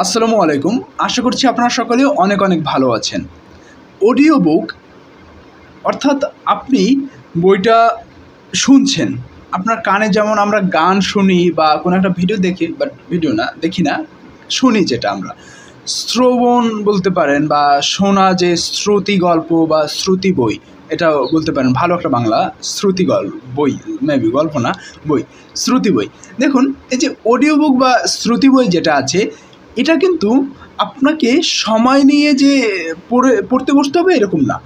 আসসালামু আলাইকুম। আশা করছি আপনারা সকলে অনেক অনেক ভালো আছেন। অডিও বুক অর্থাৎ আপনি বইটা শুনছেন। আপনার কানে যেমন আমরা গান শুনি বা কোনো একটা ভিডিও দেখি, বাট ভিডিও না, দেখি না, শুনি যেটা আমরা। শ্রবণ বলতে পারেন বা শোনা যে শ্রুতি গল্প বা শ্রুতি বই এটাও বলতে পারেন। ভালো একটা বাংলা শ্রুতি বই, মেবি গল্প না, বই, শ্রুতি বই। দেখুন এই যে অডিও বুক বা শ্রুতি বই যেটা আছে এটা কিন্তু আপনাকে সময় নিয়ে যে পড়তে বসতে হবে এরকম না।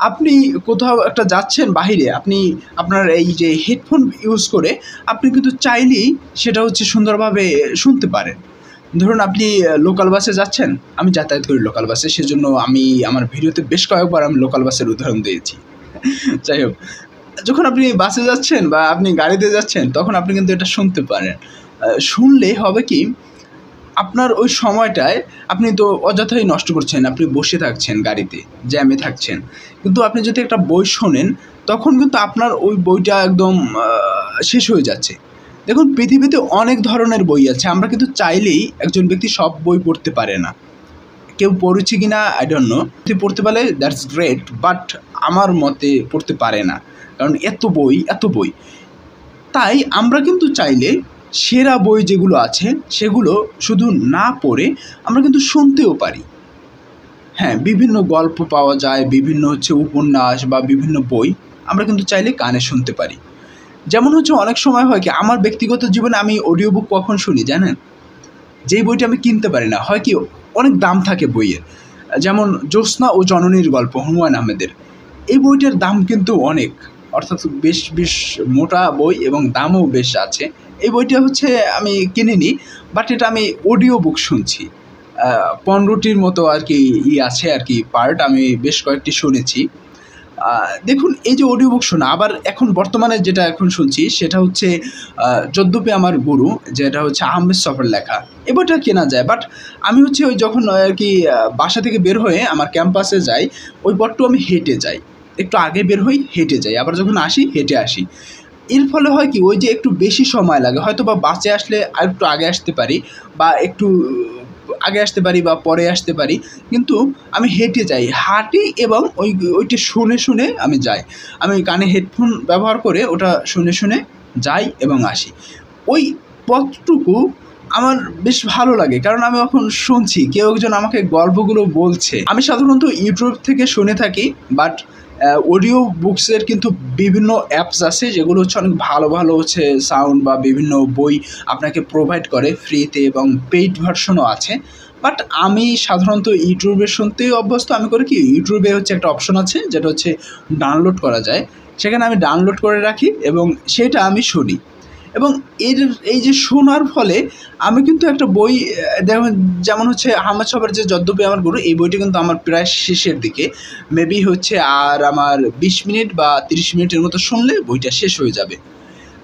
আপনি কোথাও একটা যাচ্ছেন বাহিরে, আপনি আপনার এই যে হেডফোন ইউজ করে আপনি কিন্তু চাইলেই সেটা হচ্ছে সুন্দরভাবে শুনতে পারেন। ধরুন আপনি লোকাল বাসে যাচ্ছেন, আমি যাতায়াত করি লোকাল বাসে, সেজন্য আমি আমার ভিডিওতে বেশ কয়েকবার আমি লোকাল বাসের উদাহরণ দিয়েছি। যাই হোক, যখন আপনি বাসে যাচ্ছেন বা আপনি গাড়িতে যাচ্ছেন তখন আপনি কিন্তু এটা শুনতে পারেন। শুনলে হবে কি, আপনার ওই সময়টায় আপনি তো অযথাই নষ্ট করছেন, আপনি বসে থাকছেন গাড়িতে, জ্যামে থাকছেন। কিন্তু আপনি যদি একটা বই শোনেন তখন কিন্তু আপনার ওই বইটা একদম শেষ হয়ে যাচ্ছে। দেখুন পৃথিবীতে অনেক ধরনের বই আছে, আমরা কিন্তু চাইলেই একজন ব্যক্তি সব বই পড়তে পারে না। কেউ পড়েছে কি না আই ডোন্ট নো, যদি পড়তে পারে দ্যাটস গ্রেট, বাট আমার মতে পড়তে পারে না, কারণ এত বই। তাই আমরা কিন্তু চাইলে সেরা বই যেগুলো আছে সেগুলো শুধু না পড়ে আমরা কিন্তু শুনতেও পারি। হ্যাঁ, বিভিন্ন গল্প পাওয়া যায়, বিভিন্ন উপন্যাস বা বিভিন্ন বই আমরা কিন্তু চাইলে কানে শুনতে পারি। যেমন অনেক সময় হয় কি, আমার ব্যক্তিগত জীবনে আমি অডিও বুক কখন শুনি জানেন? যেই বইটা আমি কিনতে পারি না, হয় কি অনেক দাম থাকে বইয়ের। যেমন জ্যোৎস্না ও জননীর গল্প, হুমায়ুন আহমেদের। এই বইটার দাম কিন্তু অনেক, অর্থাৎ বেশ মোটা বই এবং দামও বেশ আছে। এই বইটা আমি কিনিনি, বাট এটা আমি অডিও বুক শুনছি। 15টির মতো আর কি আছে আর কি পার্ট, আমি বেশ কয়েকটি শুনেছি। দেখুন এই যে অডিও বুক শোনা, আবার এখন বর্তমানে যেটা এখন শুনছি সেটা যদ্যপি আমার গুরু, যেটা আহমেদ সফর লেখা। এই বইটা কেনা যায়, বাট আমি ওই যখন আর কি বাসা থেকে বের হয়ে আমার ক্যাম্পাসে যাই, ওই পথটু আমি হেঁটে যাই, একটু আগে বের হই হেঁটে যাই, আবার যখন আসি হেঁটে আসি। এর ফলে হয় কি, ওই যে একটু বেশি সময় লাগে, হয়তো বা বাসে আসলে আর একটু আগে আসতে পারি বা একটু আগে আসতে পারি বা পরে আসতে পারি, কিন্তু আমি হেঁটে যাই, হাঁটি এবং ওইটা শুনে আমি যাই। আমি কানে হেডফোন ব্যবহার করে ওটা শুনে যাই এবং আসি। ওই পথটুকু আমার বেশ ভালো লাগে, কারণ আমি এখন শুনছি কেউ একজন আমাকে গল্পগুলো বলছে। আমি সাধারণত ইউটিউব থেকে শুনে থাকি, বাট অডিও বুকসের কিন্তু বিভিন্ন অ্যাপস আছে যেগুলো অনেক ভালো সাউন্ড বা বিভিন্ন বই আপনাকে প্রোভাইড করে ফ্রিতে, এবং পেইড ভার্সনও আছে। বাট আমি সাধারণত ইউটিউবে শুনতেই অভ্যস্ত। আমি করি কি, ইউটিউবে একটা অপশন আছে যেটা ডাউনলোড করা যায়, সেখানে আমি ডাউনলোড করে রাখি এবং সেটা আমি শুনি। এবং এই যে শোনার ফলে আমি কিন্তু একটা বই, দেখুন যেমন আহমেদ সফর যে যদ্যপি আমার গুরু, এই বইটি কিন্তু আমার প্রায় শেষের দিকে, মেবি আর আমার 20 মিনিট বা 30 মিনিটের মতো শুনলে বইটা শেষ হয়ে যাবে।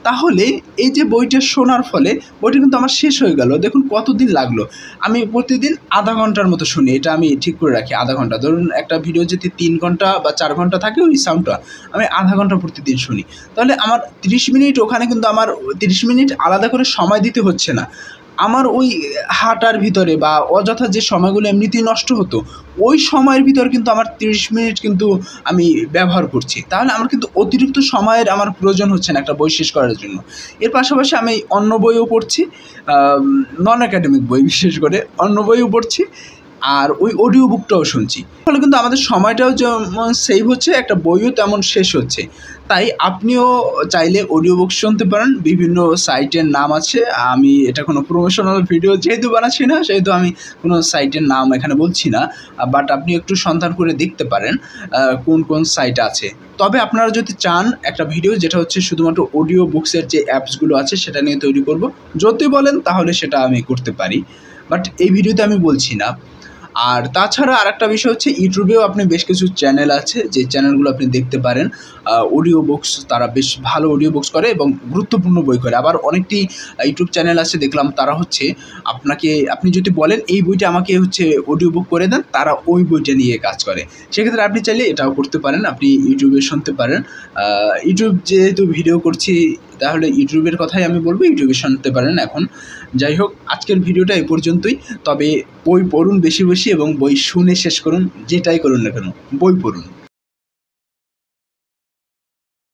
তাহলে এই যে বইটা শোনার ফলে বইটা কিন্তু আমার শেষ হয়ে গেল। দেখুন কতদিন লাগলো। আমি প্রতিদিন আধা ঘন্টার মতো শুনি, এটা আমি ঠিক করে রাখি আধা ঘন্টা। ধরুন একটা ভিডিও যদি 3 ঘন্টা বা 4 ঘন্টা থাকে ওই সাউন্ডটা, আমি আধা ঘন্টা প্রতিদিন শুনি। তাহলে আমার 30 মিনিট, ওখানে কিন্তু আমার 30 মিনিট আলাদা করে সময় দিতে হচ্ছে না। আমার ওই হাঁটার ভিতরে বা অযথা যে সময়গুলো এমনিতেই নষ্ট হতো, ওই সময়ের ভিতর কিন্তু আমার 30 মিনিট কিন্তু আমি ব্যবহার করছি। তাহলে আমার কিন্তু অতিরিক্ত সময়ের আমার প্রয়োজন হচ্ছে না একটা বই শেষ করার জন্য। এর পাশাপাশি আমি অন্য বইও পড়ছি, নন একাডেমিক বই, বিশেষ করে অন্য বইও পড়ছি, আর ওই অডিও বুকটাও শুনছি। ফলে কিন্তু আমাদের সময়টাও যেমন সেভ হচ্ছে, একটা বইও তেমন শেষ হচ্ছে। তাই আপনিও চাইলে অডিও বুক শুনতে পারেন। বিভিন্ন সাইটের নাম আছে, আমি এটা কোনো প্রমোশনাল ভিডিও যেহেতু বানাচ্ছি না, সেহেতু আমি কোনো সাইটের নাম এখানে বলছি না, বাট আপনি একটু সন্ধান করে দেখতে পারেন কোন সাইট আছে। তবে আপনারা যদি চান একটা ভিডিও যেটা শুধুমাত্র অডিও বুকসের যে অ্যাপসগুলো আছে সেটা নিয়ে তৈরি করব, যদি বলেন তাহলে সেটা আমি করতে পারি, বাট এই ভিডিওতে আমি বলছি না। আর তাছাড়া আরেকটা বিষয় ইউটিউবেও আপনি বেশ কিছু চ্যানেল আছে, যে চ্যানেলগুলো আপনি দেখতে পারেন। অডিও বুকস, তারা বেশ ভালো অডিও বুকস করে এবং গুরুত্বপূর্ণ বই করে। আবার অনেকটি ইউটিউব চ্যানেল আছে দেখলাম, তারা আপনি যদি বলেন এই বইটা আমাকে অডিও বুক করে দেন, তারা ওই বইটা নিয়ে কাজ করে। সেক্ষেত্রে আপনি চাইলে এটাও করতে পারেন, আপনি ইউটিউবে শুনতে পারেন। ইউটিউব যেহেতু ভিডিও করছি তাহলে ইউটিউবের কথাই আমি বলবো, ইউটিউবে শুনতে পারেন এখন। যাই হোক, আজকের ভিডিওটা এই পর্যন্তই। তবে বই পড়ুন বেশি বেশি এবং বই শুনে শেষ করুন, যেটাই করুন না কেন বই পড়ুন।